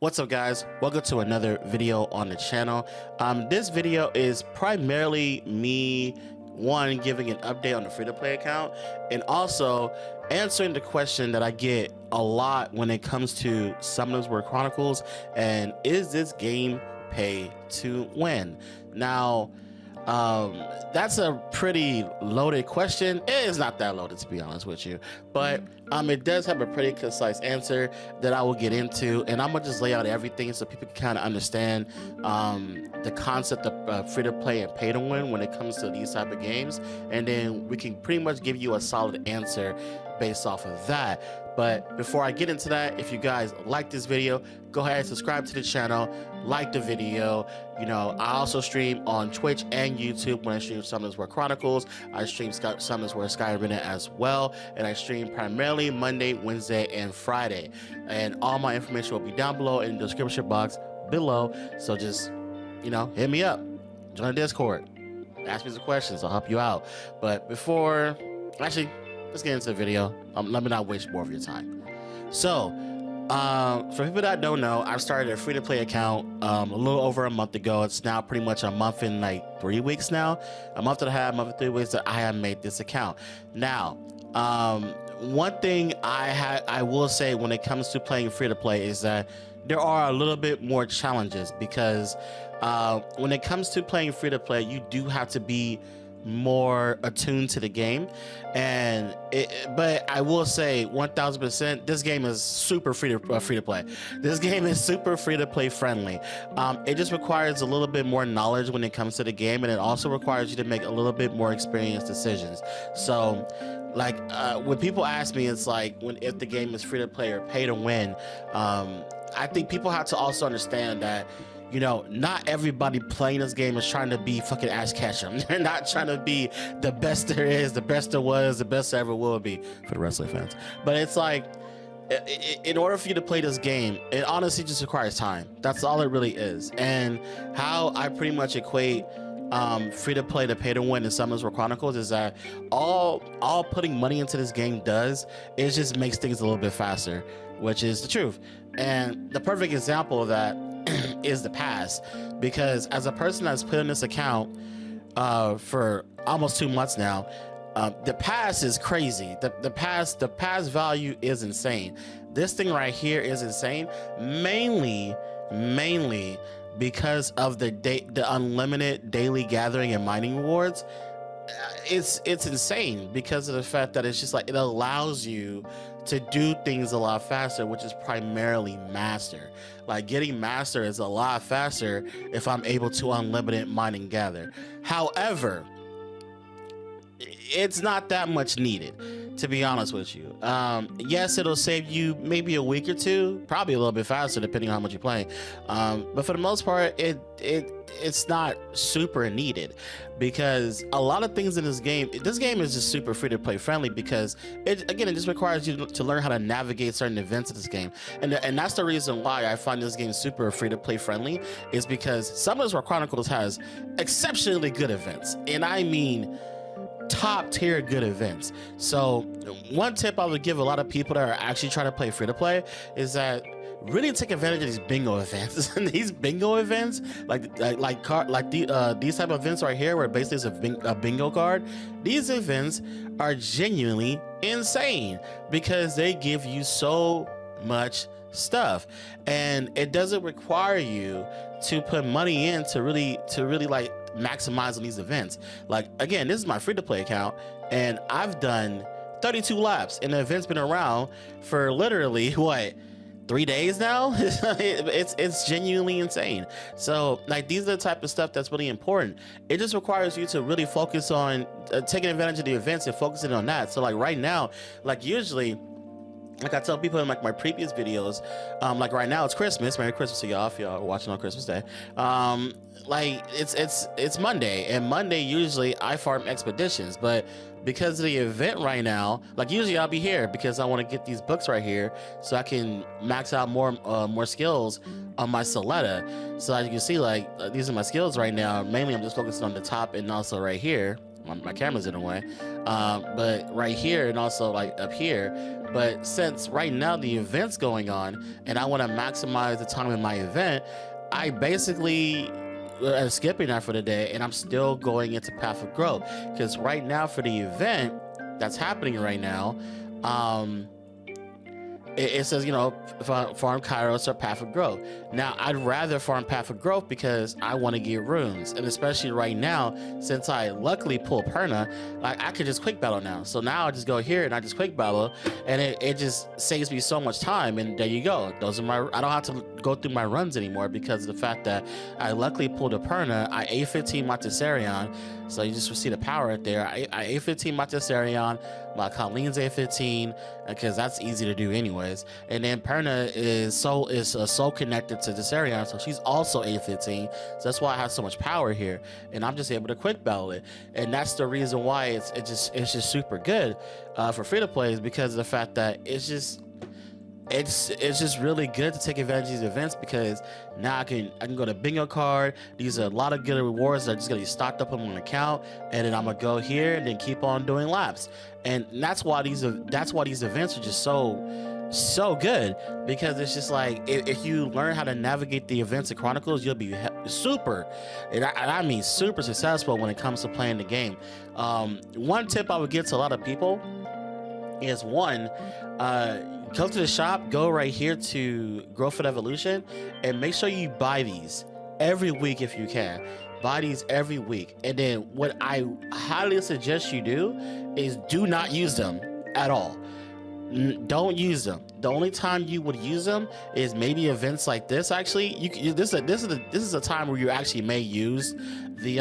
What's up, guys? Welcome to another video on the channel. This video is primarily me giving an update on the free-to-play account and also answering the question that I get a lot when it comes to Summoners War Chronicles, and is this game pay to win? Now, that's a pretty loaded question. It is not that loaded, to be honest with you, but it does have a pretty concise answer that I will get into, and I'm gonna just lay out everything so people can kind of understand the concept of free to play and pay to win when it comes to these type of games, and then we can pretty much give you a solid answer based off of that. But before I get into that, if you guys like this video, go ahead and subscribe to the channel, like the video. You know, I also stream on Twitch and YouTube when I stream Summoners War Chronicles. I stream Summoners War Skyrim as well, and I stream primarily Monday, Wednesday, and Friday. And all my information will be down below in the description box below. So just, you know, hit me up, join the Discord, ask me some questions, I'll help you out. But before, actually, let's get into the video. Let me not waste more of your time. So, for people that don't know, I've started a free-to-play account a little over a month ago. It's now pretty much a month and like 3 weeks now. A month and a half, month and 3 weeks that I have made this account. Now, one thing I will say when it comes to playing free-to-play is that there are a little bit more challenges, because when it comes to playing free-to-play, you do have to be more attuned to the game, and but I will say 1000% this game is super free to play. This game is super free to play friendly. It just requires a little bit more knowledge when it comes to the game, and it also requires you to make a little bit more experienced decisions. So like when people ask me, it's like, if the game is free to play or pay to win, I think people have to also understand that, you know, not everybody playing this game is trying to be fucking Ash Ketchum. They're not trying to be the best there is, the best there was, the best there ever will be, for the wrestling fans. But it's like, in order for you to play this game, it honestly just requires time. That's all it really is. And how I pretty much equate free to play to pay to win in Summoners War Chronicles is that all putting money into this game does is just makes things a little bit faster, which is the truth. And the perfect example of that is the pass, because as a person that's put in this account for almost 2 months now, the pass is crazy. The pass value is insane. This thing right here is insane, mainly because of the unlimited daily gathering and mining rewards. It's insane because of the fact that it's just like, it allows you to do things a lot faster, which is primarily master. Like, getting master is a lot faster if I'm able to unlimited mine and gather. However, it's not that much needed, to be honest with you. Yes, it'll save you maybe a week or two, probably a little bit faster depending on how much you're playing, but for the most part, it's not super needed, because a lot of things in this game is just super free to play friendly, because it just requires you to learn how to navigate certain events in this game, and that's the reason why I find this game super free to play friendly, is because Summoners War Chronicles has exceptionally good events, and I mean top tier good events. So one tip I would give a lot of people that are actually trying to play free to play is that really take advantage of these bingo events. These bingo events, like these type of events right here, where basically it's a bingo card. These events are genuinely insane because they give you so much stuff, and it doesn't require you to put money in to really like maximize on these events. Like, again, this is my free to play account, and I've done 32 laps, and the event's been around for literally what, 3 days now? it's genuinely insane. So like, these are the type of stuff that's really important. It just requires you to really focus on taking advantage of the events and focusing on that. So like right now, like usually, like I tell people in like my previous videos, like right now it's Christmas. Merry Christmas to y'all if y'all are watching on Christmas Day. Like it's Monday, and Monday usually I farm expeditions, but because of the event right now, like usually I'll be here because I want to get these books right here so I can max out more skills on my Soletta. So as you can see, like these are my skills right now. Mainly I'm just focusing on the top and also right here. my camera's in the way. But right here and also like up here. But since right now the event's going on and I want to maximize the time in my event, I basically skipping that for the day, and I'm still going into Path of Growth, because right now for the event that's happening right now, it says, you know, farm Kairos or Path of Growth. Now, I'd rather farm Path of Growth because I want to get runes. And especially right now, since I luckily pulled Perna, like I could just quick battle now. So now I just go here and I just quick battle, and it just saves me so much time. And there you go. Those are my, I don't have to go through my runs anymore because of the fact that I luckily pulled a Perna. I A15 my Tessarion. So you just see the power right there. I A15 my Tessarion, my Colleen's A15, because that's easy to do anyways. And then Perna is so connected to Tessarion, so she's also A15. So that's why I have so much power here, and I'm just able to quick battle it. And that's the reason why it's just super good for free to play, is because of the fact that it's just really good to take advantage of these events, because now I can go to bingo card. These are a lot of good rewards that are just gonna be stocked up on my account, and then I'm gonna go here and then keep on doing laps. And that's why these events are just so good, because it's just like if you learn how to navigate the events of Chronicles, you'll be super, and I mean super successful when it comes to playing the game. One tip I would give to a lot of people is, one, go to the shop, go right here to Growth and Evolution, and make sure you buy these every week if you can. Buy these every week. And then what I highly suggest you do is do not use them at all. Don't use them. The only time you would use them is maybe events like this. Actually, this is a time where you actually may use the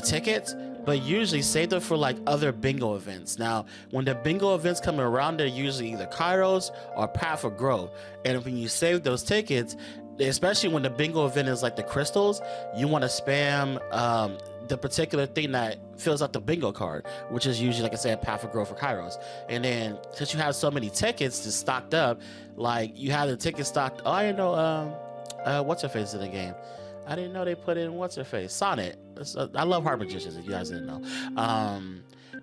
tickets, but usually save them for like other bingo events. Now, when the bingo events come around, they're usually either Kairos or Path of Growth. And when you save those tickets, especially when the bingo event is like the crystals, you want to spam the particular thing that fills out the bingo card, which is usually, like I said, Path of Growth for Kairos. And then since you have so many tickets just stocked up, like you have the tickets stocked. Oh, I didn't know what's her face in the game. I didn't know they put in what's her face, Sonnet. I love Heart Magicians, if you guys didn't know.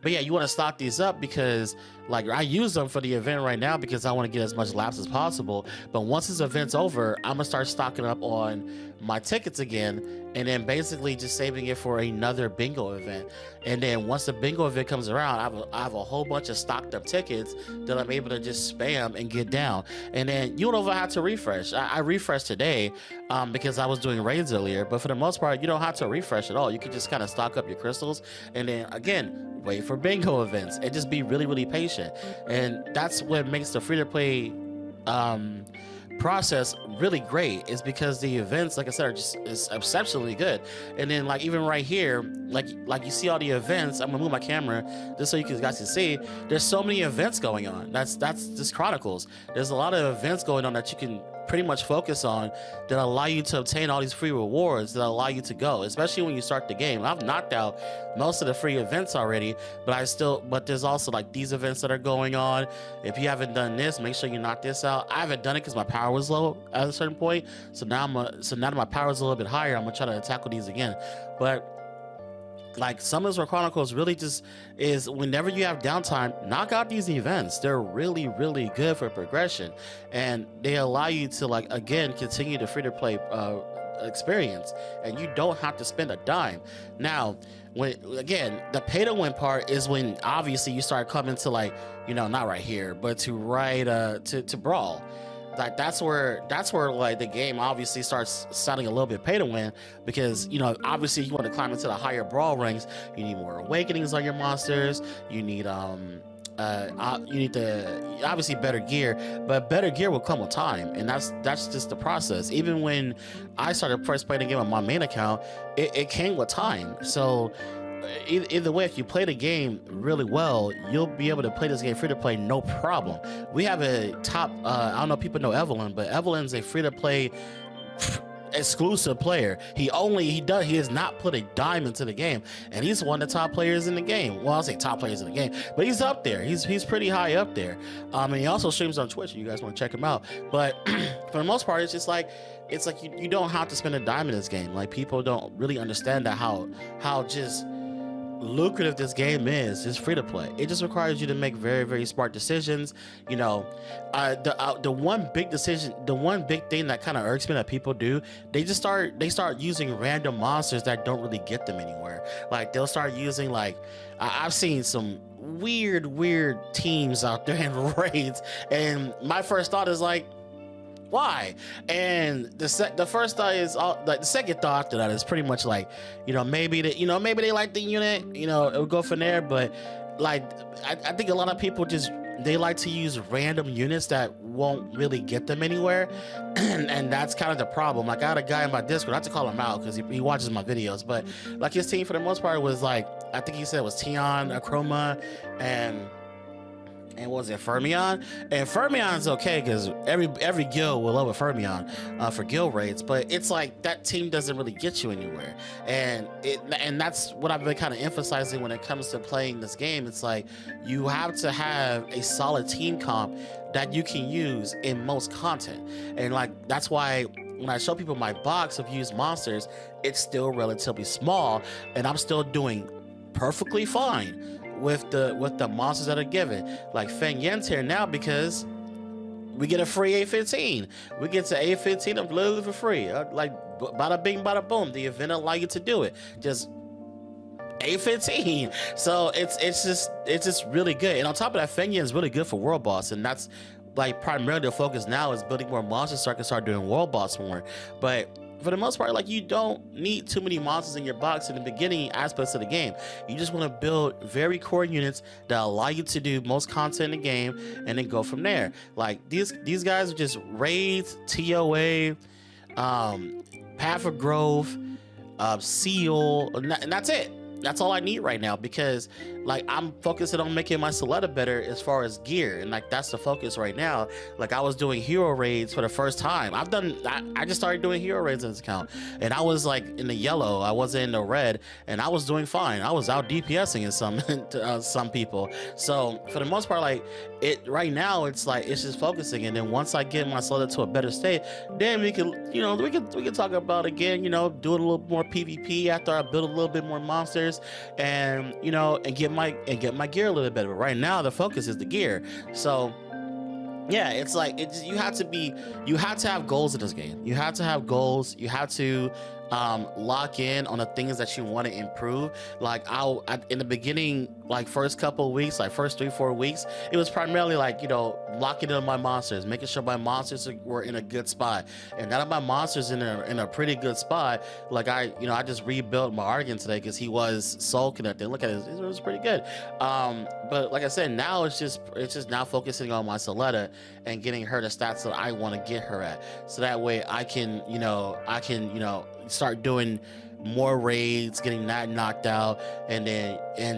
But yeah, you want to stock these up, because like I use them for the event right now because I want to get as much laps as possible. But once this event's over, I'm gonna start stocking up on my tickets again, and then basically just saving it for another bingo event. And then once the bingo event comes around, I have a whole bunch of stocked up tickets that I'm able to just spam and get down. And then you don't even have to refresh. I refreshed today because I was doing raids earlier, but for the most part, you don't have to refresh at all. You can just kind of stock up your crystals, and then again, wait for bingo events and just be really, really patient. And that's what makes the free-to-play process really great, is because the events, like I said, is exceptionally good. And then like even right here, like you see all the events. I'm gonna move my camera just so you guys can see. There's so many events going on. That's just Chronicles. There's a lot of events going on that you can pretty much focus on, that allow you to obtain all these free rewards that allow you to go, especially when you start the game. I've knocked out most of the free events already, but there's also like these events that are going on. If you haven't done this, make sure you knock this out. I haven't done it because my power was low at a certain point, so now that my power is a little bit higher, I'm gonna try to tackle these again. But like Summers or Chronicles really just is, whenever you have downtime, knock out these events. They're really, really good for progression, and they allow you to, like, again, continue the free-to-play experience, and you don't have to spend a dime. Now, when again, the pay-to-win part is when obviously you start coming to, like, you know, not right here, but to to Brawl. Like that's where like the game obviously starts sounding a little bit pay to win, because you know obviously you want to climb into the higher Brawl ranks. You need more awakenings on your monsters. You need obviously better gear, but better gear will come with time, and that's just the process. Even when I started first playing the game on my main account, it came with time. So either way, if you play the game really well, you'll be able to play this game free to play no problem. We have a top I don't know if people know Evelyn, but Evelyn's a free to play exclusive player. He has not put a dime into the game, and he's one of the top players in the game. Well, I'll say top players in the game, but he's up there. He's pretty high up there. And he also streams on Twitch. You guys want to check him out. But for the most part, it's just like you don't have to spend a dime in this game. Like, people don't really understand that how just lucrative this game is. It's free to play. It just requires you to make very, very smart decisions. You know, the one big decision, the one big thing that kind of irks me that people do, they start using random monsters that don't really get them anywhere. Like, they'll start using, like, I've seen some weird teams out there in raids, and my first thought is like, why? And the first thought is like, the second thought after that is pretty much like, maybe they like the unit, it'll go from there. But like, I think a lot of people they like to use random units that won't really get them anywhere. And that's kind of the problem. Like, I had a guy in my Discord, I have to call him out because he watches my videos, but like, his team for the most part was like, I think he said it was Tion, Achroma, and was it Fermion? And Fermion's okay because every guild will love a Fermion for guild raids, but it's like that team doesn't really get you anywhere. And that's what I've been kind of emphasizing when it comes to playing this game. It's like, you have to have a solid team comp that you can use in most content. And like, that's why when I show people my box of used monsters, it's still relatively small, and I'm still doing perfectly fine with the monsters that are given. Like, Feng Yan's here now because we get a free A15. We get to A15 of literally for free. Like, bada bing, bada boom. The event allow you to do it. Just A15. So it's just really good. And on top of that, Feng Yan is really good for world boss, and that's like primarily the focus now is building more monsters so I can start doing world boss more. But for the most part, like, you don't need too many monsters in your box in the beginning aspects of the game. You just want to build very core units that allow you to do most content in the game, and then go from there. Like, these guys are just raids, TOA, Path of Growth, Seal, and that's it. That's all I need right now, because like, I'm focusing on making my Soletta better as far as gear, and like, that's the focus right now. Like, I was doing hero raids for the first time. I just started doing hero raids in this account, and I was like in the yellow, I wasn't in the red, and I was doing fine. I was out DPSing in some people. So for the most part, like, right now it's like, it's just focusing, and then once I get my Soletta to a better state, then we can talk about again, do a little more PvP after I build a little bit more monsters, and get my gear a little bit better. But right now the focus is the gear. So yeah, it's like, you have to have goals in this game. You have to have goals. You have to lock in on the things that you want to improve. Like, in the beginning, like, first couple of weeks, like first 3-4 weeks, it was primarily like, locking in on my monsters, making sure my monsters were in a good spot. And now that my monsters in a pretty good spot, like, I just rebuilt my Argon today because he was soul connected. Look at it, it was pretty good. But like I said, now it's just now focusing on my Soletta and getting her the stats that I want to get her at, so that way I can start doing more raids, getting that knocked out, and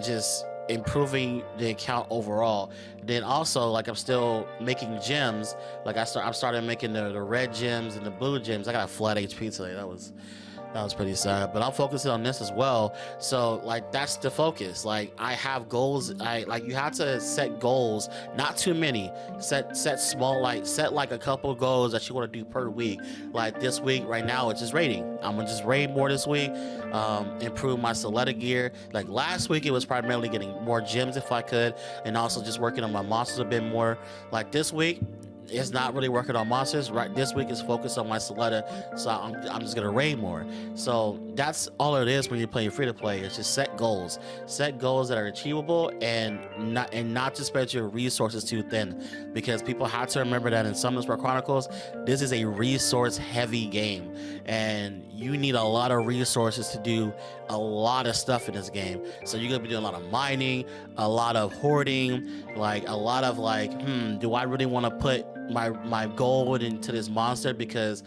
just improving the account overall. Then also, like, I'm still making gems. Like, I started making the red gems and the blue gems. I got a flat HP today. That was pretty sad, but I'm focusing on this as well. So like, that's the focus. Like, I have goals. You have to set goals, not too many. Set small, like, set like a couple goals that you want to do per week. Like, this week right now, it's just raiding. I'm gonna just raid more this week, improve my Soletta gear. Like, last week it was primarily getting more gems if I could, and also just working on my monsters a bit more. Like, this week, it's not really working on monsters. Right, this week is focused on my Soletta, so I'm just gonna raid more. So that's all it is when you're playing free to play. It's just set goals that are achievable, and not to spread your resources too thin, because people have to remember that in Summons for Chronicles, this is a resource heavy game, and you need a lot of resources to do a lot of stuff in this game. So you're gonna be doing a lot of mining, a lot of hoarding, like a lot of do I really want to put my gold into this monster, because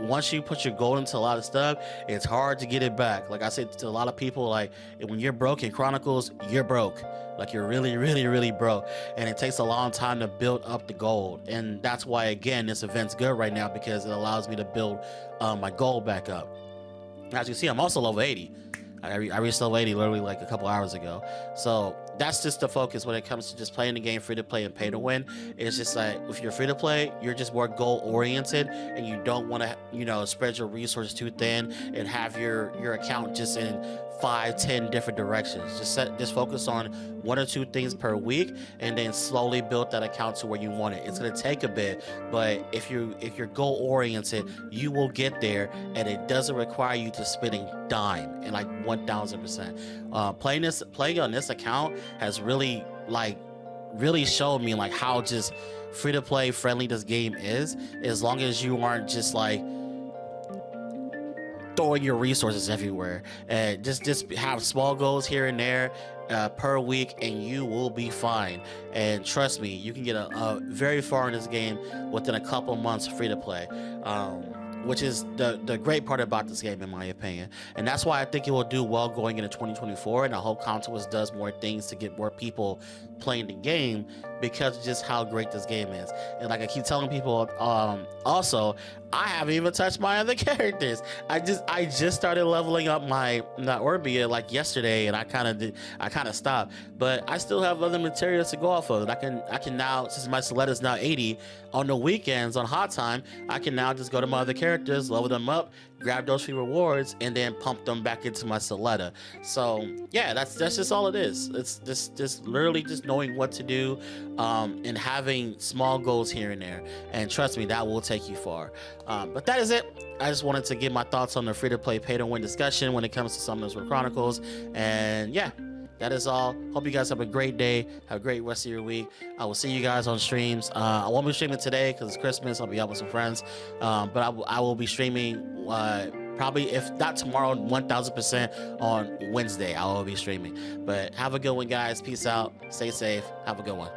once you put your gold into a lot of stuff, it's hard to get it back. Like I said to a lot of people, like when you're broke in Chronicles, you're broke. Like you're really, really, really broke, and it takes a long time to build up the gold. And that's why, again, this event's good right now, because it allows me to build my gold back up. As you see, I'm also level 80. I reached level 80 literally like a couple hours ago. So that's just the focus when it comes to just playing the game free to play and pay to win. It's just like, if you're free to play, you're just more goal oriented, and you don't want to, you know, spread your resources too thin and have your account just in 5-10 different directions. Just focus on 1 or 2 things per week, and then slowly build that account to where you want it. It's gonna take a bit, but if you're goal oriented, you will get there, and it doesn't require you to spend a dime, and like 1000%. Playing on this account has really showed me like how just free to play friendly this game is, as long as you aren't just like throwing your resources everywhere, and just have small goals here and there per week, and you will be fine. And trust me, you can get a very far in this game within a couple months free to play, which is the great part about this game, in my opinion. And that's why I think it will do well going into 2024, and I hope Chronicles does more things to get more people playing the game, because of just how great this game is. And like I keep telling people, also, I haven't even touched my other characters. I just started leveling up my Orbia like yesterday, and I kind of stopped, but I still have other materials to go off of. And I can now, since my Soletta's now 80, on the weekends on hot time, I can now just go to my other characters, level them up, grab those free rewards, and then pump them back into my Soletta. So yeah, that's just all it is. It's just literally just knowing what to do, and having small goals here and there. And trust me, that will take you far. But that is it. I just wanted to give my thoughts on the free-to-play pay-to-win discussion when it comes to Summoners with Chronicles. And yeah, that is all. Hope you guys have a great day. Have a great rest of your week. I will see you guys on streams. I won't be streaming today because it's Christmas. I'll be out with some friends. But I will be streaming probably, if not tomorrow, 1000% on Wednesday. I will be streaming. But have a good one, guys. Peace out. Stay safe. Have a good one.